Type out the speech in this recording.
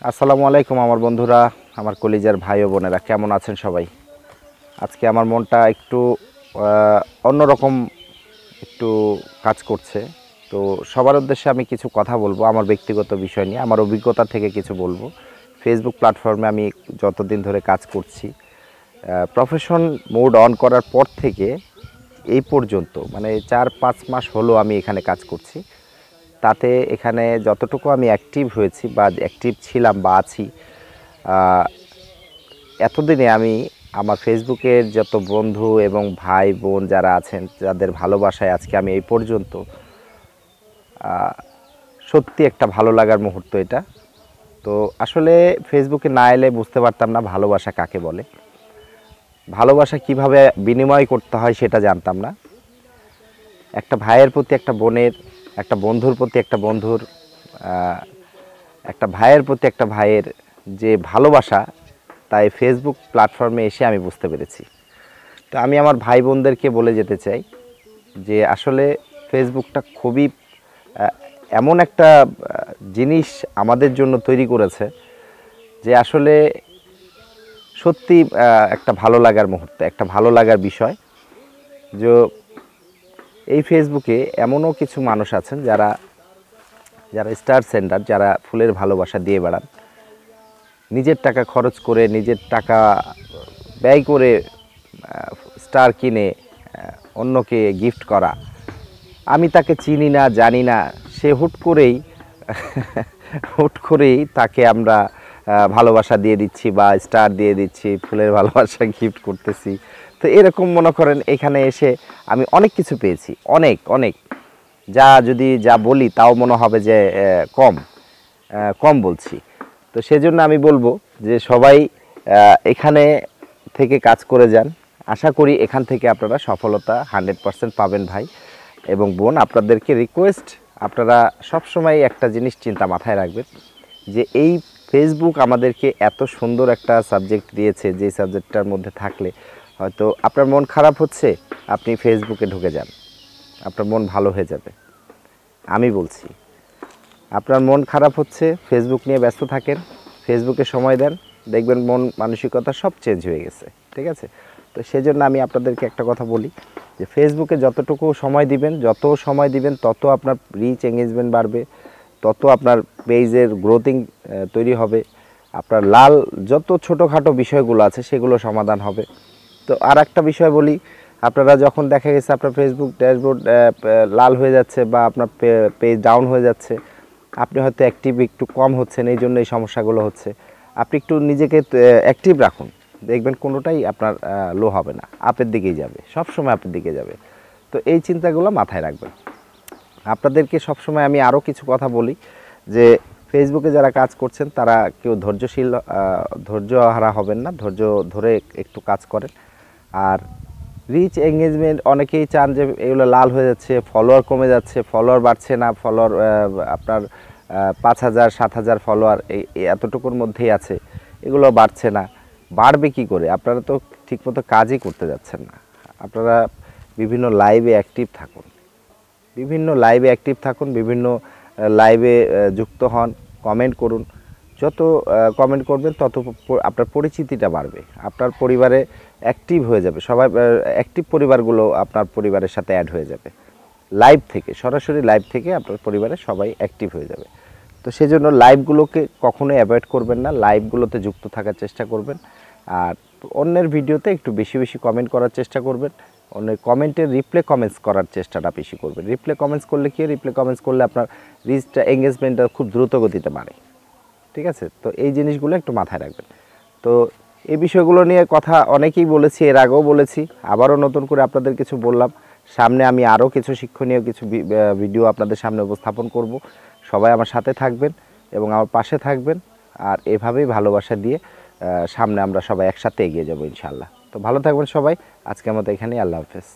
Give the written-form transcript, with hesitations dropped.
আসসালামু আলাইকুম আমার বন্ধুরা, আমার কলিজার ভাই ও বোনেরা, কেমন আছেন সবাই? আজকে আমার মনটা একটু অন্যরকম একটু কাজ করছে। তো সবার উদ্দেশ্যে আমি কিছু কথা বলবো আমার ব্যক্তিগত বিষয় নিয়ে, আমার অভিজ্ঞতা থেকে কিছু বলবো। ফেসবুক প্ল্যাটফর্মে আমি যতদিন ধরে কাজ করছি, প্রফেশন মোড অন করার পর থেকে এই পর্যন্ত মানে 4-5 মাস হলো আমি এখানে কাজ করছি। তাতে এখানে যতটুকু আমি অ্যাক্টিভ হয়েছি বা অ্যাক্টিভ ছিলাম বা আছি, এতদিনে আমি আমার ফেসবুকের যত বন্ধু এবং ভাই বোন যারা আছেন, যাদের ভালোবাসায় আজকে আমি এই পর্যন্ত, সত্যি একটা ভালো লাগার মুহূর্ত এটা। তো আসলে ফেসবুকে না এলে বুঝতে পারতাম না ভালোবাসা কাকে বলে, ভালোবাসা কিভাবে বিনিময় করতে হয় সেটা জানতাম না। একটা ভাইয়ের প্রতি একটা বোনের, একটা বন্ধুর প্রতি একটা বন্ধুর, একটা ভাইয়ের প্রতি একটা ভাইয়ের যে ভালোবাসা, তাই ফেসবুক প্ল্যাটফর্মে এসে আমি বুঝতে পেরেছি। তো আমি আমার ভাই বোনদেরকে বলে যেতে চাই যে আসলে ফেসবুকটা খুবই এমন একটা জিনিস আমাদের জন্য তৈরি করেছে যে আসলে সত্যি একটা ভালো লাগার মুহূর্ত, একটা ভালো লাগার বিষয়। যে এই ফেসবুকে এমনও কিছু মানুষ আছেন যারা যারা স্টার সেন্ডার, যারা ফুলের ভালোবাসা দিয়ে বেড়ান, নিজের টাকা খরচ করে, নিজের টাকা ব্যয় করে স্টার কিনে অন্যকে গিফট করা। আমি তাকে চিনি না, জানি না, সে হুট করেই তাকে আমরা ভালোবাসা দিয়ে দিচ্ছি বা স্টার দিয়ে দিচ্ছি, ফুলের ভালোবাসা গিফট করতেছি। তো এরকম মনে করেন এখানে এসে আমি অনেক কিছু পেয়েছি, অনেক অনেক, যা বলি তাও মনে হবে যে কম কম বলছি। তো সেজন্য আমি বলবো যে সবাই এখানে থেকে কাজ করে যান। আশা করি এখান থেকে আপনারা সফলতা 100% পাবেন ভাই এবং বোন। আপনাদেরকে রিকোয়েস্ট, আপনারা সবসময় একটা জিনিস চিন্তা মাথায় রাখবেন যে এই ফেসবুক আমাদেরকে এত সুন্দর একটা সাবজেক্ট দিয়েছে, যে সাবজেক্টটার মধ্যে থাকলে হয়তো আপনার মন খারাপ হচ্ছে, আপনি ফেসবুকে ঢুকে যান, আপনার মন ভালো হয়ে যাবে। আমি বলছি, আপনার মন খারাপ হচ্ছে, ফেসবুক নিয়ে ব্যস্ত থাকেন, ফেসবুকে সময় দেন, দেখবেন মন মানসিকতা সব চেঞ্জ হয়ে গেছে। ঠিক আছে? তো সেজন্য আমি আপনাদেরকে একটা কথা বলি যে ফেসবুকে যতটুকু সময় দিবেন, যত সময় দিবেন তত আপনার রিচ এঙ্গেজমেন্ট বাড়বে, তত আপনার পেজের গ্রোথিং তৈরি হবে, আপনার যত ছোটোখাটো বিষয়গুলো আছে সেগুলো সমাধান হবে। তো আর একটা বিষয় বলি, আপনারা যখন দেখা গেছে আপনার ফেসবুক ড্যাশবোর্ড লাল হয়ে যাচ্ছে বা আপনার পেজ ডাউন হয়ে যাচ্ছে, আপনি হয়তো অ্যাক্টিভ একটু কম হচ্ছেন, এই জন্য এই সমস্যাগুলো হচ্ছে। আপনি একটু নিজেকে অ্যাক্টিভ রাখুন, দেখবেন কোনোটাই আপনার লো হবে না, আপের দিকেই যাবে, সব সময় আপের দিকে যাবে। তো এই চিন্তাগুলো মাথায় রাখবেন। আপনাদেরকে সবসময় আমি আরও কিছু কথা বলি যে ফেসবুকে যারা কাজ করছেন তারা কেউ ধৈর্য হারা হবেন না, ধৈর্য ধরে একটু কাজ করেন। আর রিচ এঙ্গেজমেন্ট অনেকেই চান যে এগুলো লাল হয়ে যাচ্ছে, ফলোয়ার কমে যাচ্ছে, ফলোয়ার বাড়ছে না, ফলোয়ার আপনার 5,000-7,000 ফলোয়ার এই এতটুকুর মধ্যেই আছে, এগুলো বাড়ছে না। বাড়বে কি করে? আপনারা তো ঠিকমতো কাজই করতে যাচ্ছেন না। আপনারা বিভিন্ন লাইভে অ্যাক্টিভ থাকুন, বিভিন্ন লাইভে যুক্ত হন, কমেন্ট করুন। যত কমেন্ট করবেন তত আপনার পরিচিতিটা বাড়বে, আপনার পরিবারে অ্যাক্টিভ হয়ে যাবে সবাই, অ্যাক্টিভ পরিবারগুলো আপনার পরিবারের সাথে অ্যাড হয়ে যাবে। সরাসরি লাইভ থেকে আপনার পরিবারের সবাই অ্যাক্টিভ হয়ে যাবে। তো সেজন্য লাইভগুলোকে কখনোই অ্যাভয়েড করবেন না, লাইভগুলোতে যুক্ত থাকার চেষ্টা করবেন। আর অন্যের ভিডিওতে একটু বেশি বেশি কমেন্ট করার চেষ্টা করবেন, অন্যের কমেন্টের রিপ্লে কমেন্টস করার চেষ্টাটা বেশি করবেন। রিপ্লে কমেন্টস করলে আপনার রিচটা, এঙ্গেজমেন্টটা খুব দ্রুত গতিতে বাড়ে। ঠিক আছে? তো এই জিনিসগুলো একটু মাথায় রাখবেন। তো এই বিষয়গুলো নিয়ে কথা অনেকেই বলেছি, এর আগেও বলেছি, আবারও নতুন করে আপনাদের কিছু বললাম। সামনে আমি আরও কিছু শিক্ষণীয় কিছু ভিডিও আপনাদের সামনে উপস্থাপন করব। সবাই আমার সাথে থাকবেন এবং আমার পাশে থাকবেন। আর এভাবেই ভালোবাসা দিয়ে সামনে আমরা সবাই একসাথে এগিয়ে যাব ইনশাআল্লাহ। তো ভালো থাকবেন সবাই। আজকের মতো এখানেই, আল্লাহ হাফেজ।